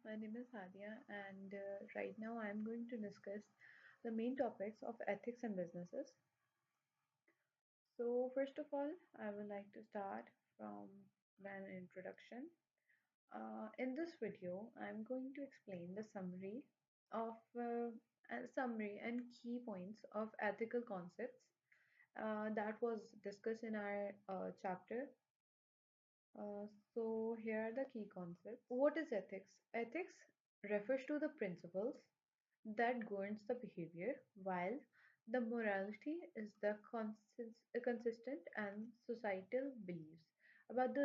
My name is Hadia, and right now I'm going to discuss the main topics of ethics and businesses. So, first of all, I would like to start from an introduction. In this video, I'm going to explain the summary and key points of ethical concepts that was discussed in our chapter. So here are the key concepts. What is ethics? Ethics refers to the principles that governs the behavior, while the morality is the consistent and societal beliefs about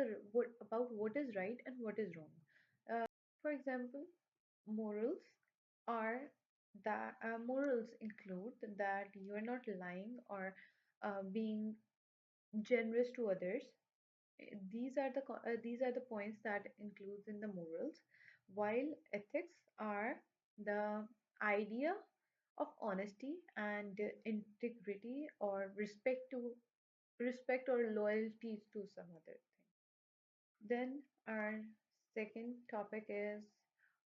what is right and what is wrong. For example, morals are morals include that you are not lying or being generous to others. These are the points that includes in the morals, while ethics are the idea of honesty and integrity or respect or loyalty to some other thing. Then our second topic is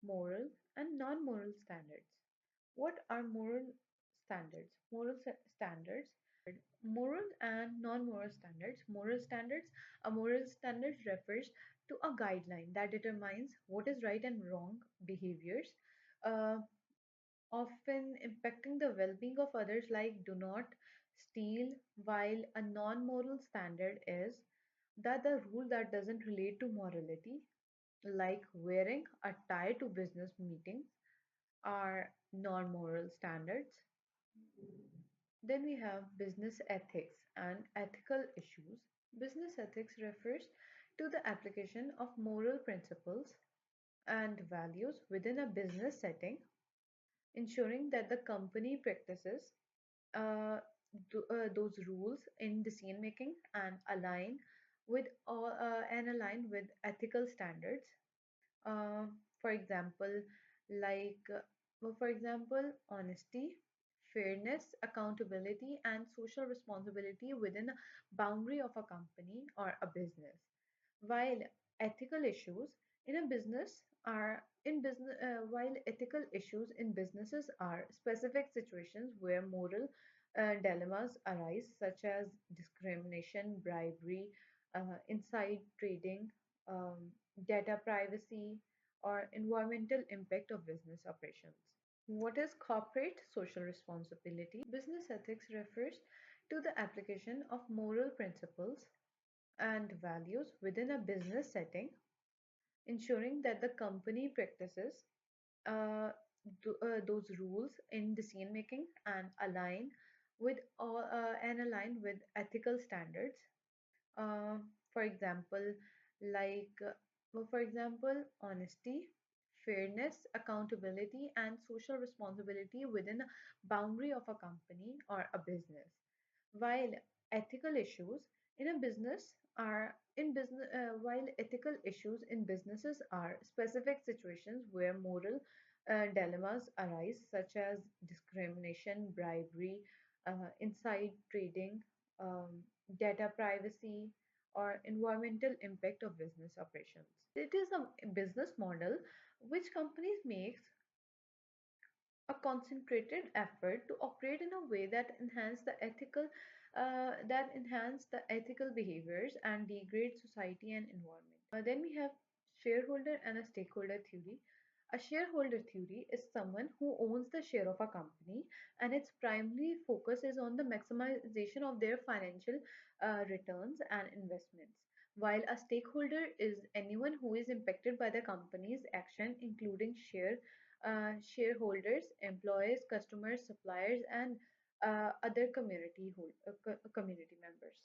moral and non-moral standards. What are moral standards? Standards, moral and non-moral standards. A moral standard refers to a guideline that determines what is right and wrong behaviors, uh, often impacting the well-being of others, like do not steal, while a non-moral standard is that the rule that doesn't relate to morality, like wearing a tie to business meetings, are non-moral standards. Then we have business ethics and ethical issues. Business ethics refers to the application of moral principles and values within a business setting, ensuring that the company practices uh, those rules in decision making and align with ethical standards. Uh, for example, for example, honesty, fairness, accountability, and social responsibility within a boundary of a company or a business. While ethical issues in a business are in business, while ethical issues in businesses are specific situations where moral dilemmas arise, such as discrimination, bribery, inside trading, um, data privacy, or environmental impact of business operations. What is corporate social responsibility? Business ethics refers to the application of moral principles and values within a business setting, ensuring that the company practices uh, those rules in decision making and align with ethical standards. Uh, for example, like for example, honesty, fairness, accountability, and social responsibility within a boundary of a company or a business. While ethical issues in a business are in business while ethical issues in businesses are specific situations where moral dilemmas arise, such as discrimination, bribery, inside trading, um, data privacy, or environmental impact of business operations. It is a business model which companies make a concentrated effort to operate in a way that enhance the ethical behaviors and degrade society and environment. Then we have shareholder and a stakeholder theory. A shareholder theory is someone who owns the share of a company, and its primary focus is on the maximization of their financial returns and investments. While a stakeholder is anyone who is impacted by the company's action, including shareholders, employees, customers, suppliers, and other community members.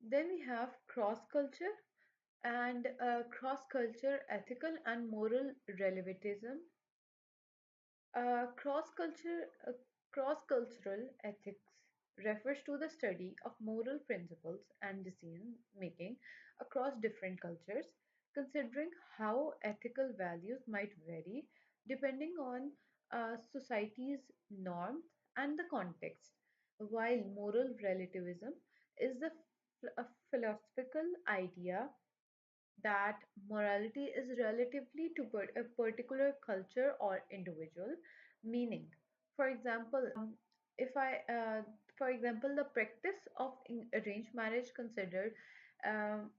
Then we have cross culture ethical and moral relativism. Cross cultural ethics refers to the study of moral principles and decision making across different cultures, considering how ethical values might vary depending on society's norms and the context. While moral relativism is a philosophical idea that morality is relatively to a particular culture or individual. Meaning, for example, if I, for example, the practice of arranged marriage considered um,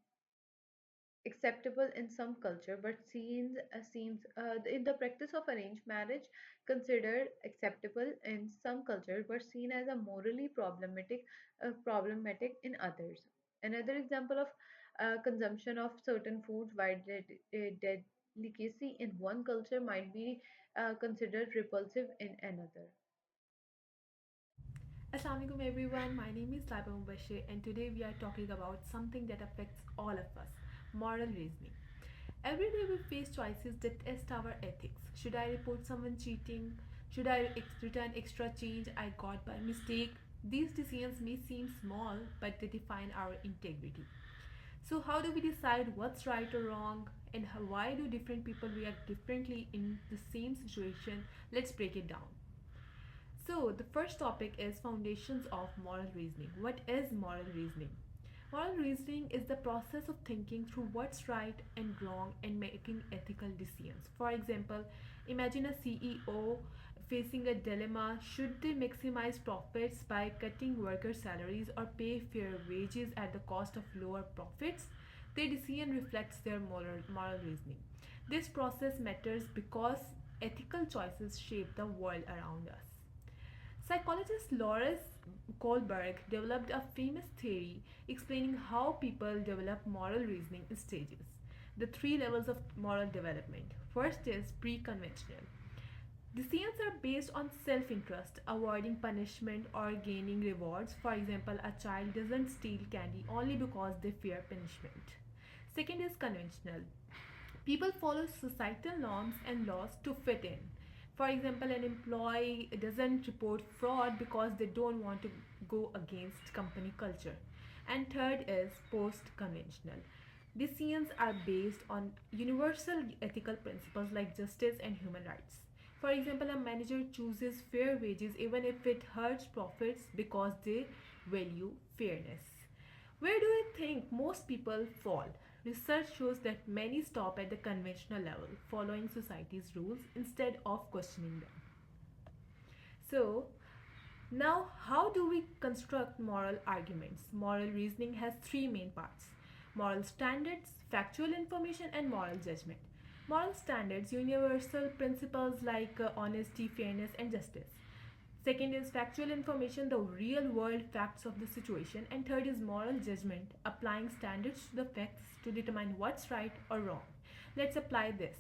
acceptable in some culture, but seems in the practice of arranged marriage considered acceptable in some culture, but seen as a morally problematic in others. Another example of consumption of certain foods by delicacy in one culture might be considered repulsive in another. Assalamualaikum everyone, my name is Taiba Mubashir and today we are talking about something that affects all of us, moral reasoning. Every day we face choices that test our ethics. Should I report someone cheating? Should I return extra change I got by mistake? These decisions may seem small, but they define our integrity. So, how do we decide what's right or wrong? And why do different people react differently in the same situation? Let's break it down. So, the first topic is foundations of moral reasoning. What is moral reasoning? Moral reasoning is the process of thinking through what's right and wrong and making ethical decisions. For example, imagine a CEO facing a dilemma: should they maximize profits by cutting worker salaries or pay fair wages at the cost of lower profits? Their decision reflects their moral reasoning. This process matters because ethical choices shape the world around us. Psychologist Lawrence Kohlberg developed a famous theory explaining how people develop moral reasoning in stages. The three levels of moral development. First is pre conventional. Decisions are based on self interest, avoiding punishment or gaining rewards. For example, a child doesn't steal candy only because they fear punishment. Second is conventional. People follow societal norms and laws to fit in. For example, an employee doesn't report fraud because they don't want to go against company culture. And third is post conventional. Decisions are based on universal ethical principles like justice and human rights. For example, a manager chooses fair wages even if it hurts profits because they value fairness. Where do I think most people fall? Research shows that many stop at the conventional level, following society's rules instead of questioning them. So, now how do we construct moral arguments? Moral reasoning has three main parts: moral standards, factual information, and moral judgment. Moral standards, universal principles like honesty, fairness, and justice. Second is factual information, the real world facts of the situation. And third is moral judgment, applying standards to the facts to determine what's right or wrong. Let's apply this.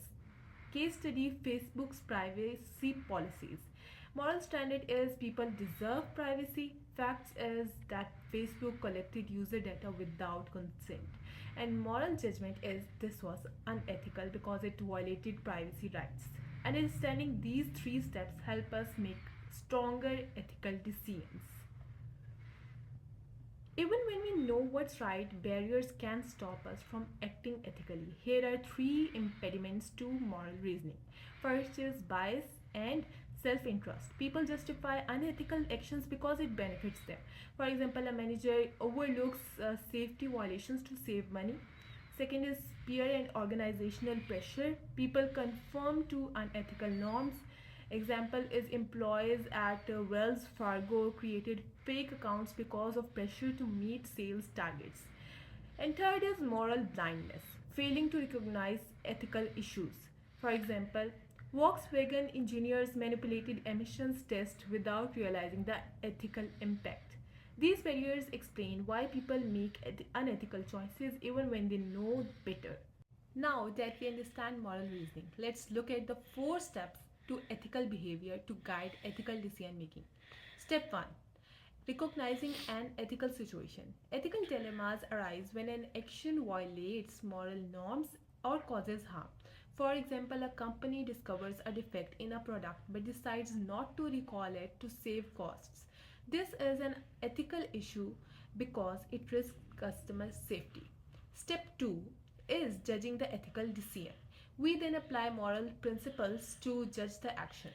Case study: Facebook's privacy policies. Moral standard is people deserve privacy. Facts is that Facebook collected user data without consent. And moral judgment is this was unethical because it violated privacy rights. Understanding these three steps help us make stronger ethical decisions. Even when we know what's right, barriers can stop us from acting ethically. Here are three impediments to moral reasoning. First is bias and self interest. People justify unethical actions because it benefits them. For example, a manager overlooks safety violations to save money. Second is peer and organizational pressure. People conform to unethical norms. Example is employees at Wells Fargo created fake accounts because of pressure to meet sales targets. And third is moral blindness, failing to recognize ethical issues. For example, Volkswagen engineers manipulated emissions tests without realizing the ethical impact. These barriers explain why people make unethical choices even when they know better. Now that we understand moral reasoning, let's look at the four steps to ethical behavior to guide ethical decision making. Step 1: recognizing an ethical situation. Ethical dilemmas arise when an action violates moral norms or causes harm. For example, a company discovers a defect in a product but decides not to recall it to save costs. This is an ethical issue because it risks customer safety. Step 2 is judging the ethical decision. We then apply moral principles to judge the action.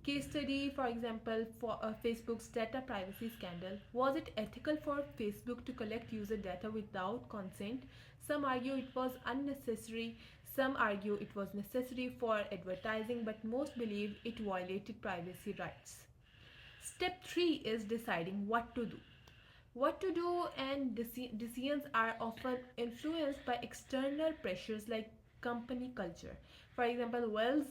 Case study, for example, for Facebook's data privacy scandal. Was it ethical for Facebook to collect user data without consent? Some argue it was unnecessary, some argue it was necessary for advertising, but most believe it violated privacy rights. Step 3 is deciding what to do. What to do and decisions are often influenced by external pressures like company culture. For example, Wells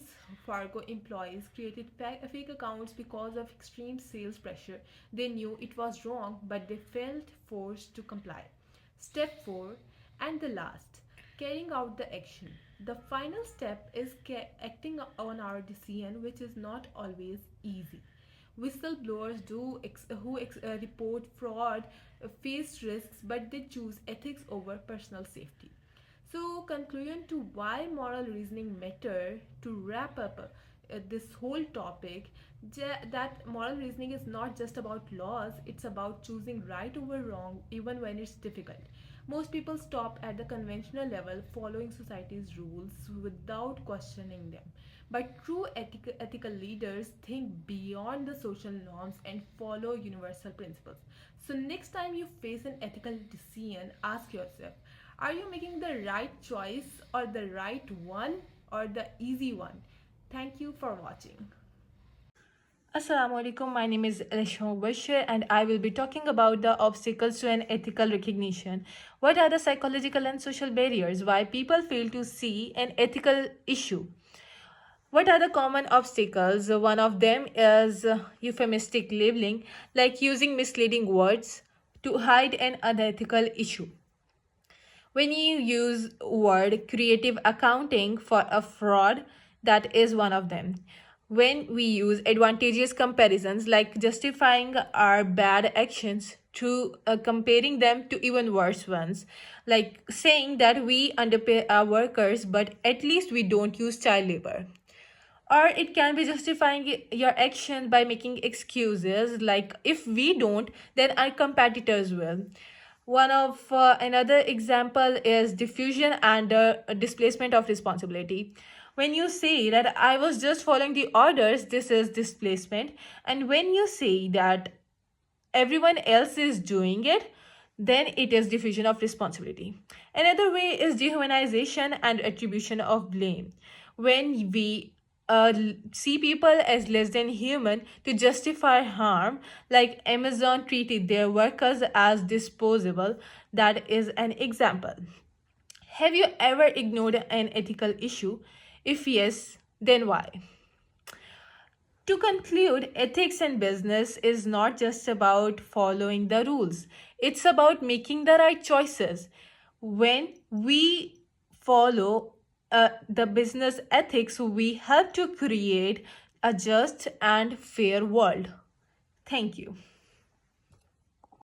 Fargo employees created fake accounts because of extreme sales pressure. They knew it was wrong, but they felt forced to comply. Step 4 and the last, carrying out the action. The final step is acting on our decision, which is not always easy. Whistleblowers who report fraud face risks, but they choose ethics over personal safety. So, conclusion to why moral reasoning matter. To wrap up this whole topic, that moral reasoning is not just about laws; it's about choosing right over wrong, even when it's difficult. Most people stop at the conventional level, following society's rules without questioning them. But true ethical leaders think beyond the social norms and follow universal principles. So, next time you face an ethical decision, ask yourself, are you making the right choice, or the right one, or the easy one? Thank you for watching. Assalamu alaikum. My name is Elishma Bashir, and I will be talking about the obstacles to an ethical recognition. What are the psychological and social barriers? Why people fail to see an ethical issue? What are the common obstacles? One of them is euphemistic labeling, like using misleading words to hide an unethical issue. When you use word creative accounting for a fraud, that is one of them. When we use advantageous comparisons, like justifying our bad actions to comparing them to even worse ones, like saying that we underpay our workers but at least we don't use child labor. Or it can be justifying your action by making excuses like, if we don't, then our competitors will. One of another example is diffusion and displacement of responsibility. When you say that I was just following the orders, this is displacement. And when you say that everyone else is doing it, then it is diffusion of responsibility. Another way is dehumanization and attribution of blame. When we see people as less than human to justify harm, like Amazon treated their workers as disposable, that is an example. Have you ever ignored an ethical issue? If yes, then why? To conclude, ethics in business is not just about following the rules, it's about making the right choices. When we follow the business ethics, we help to create a just and fair world. Thank you.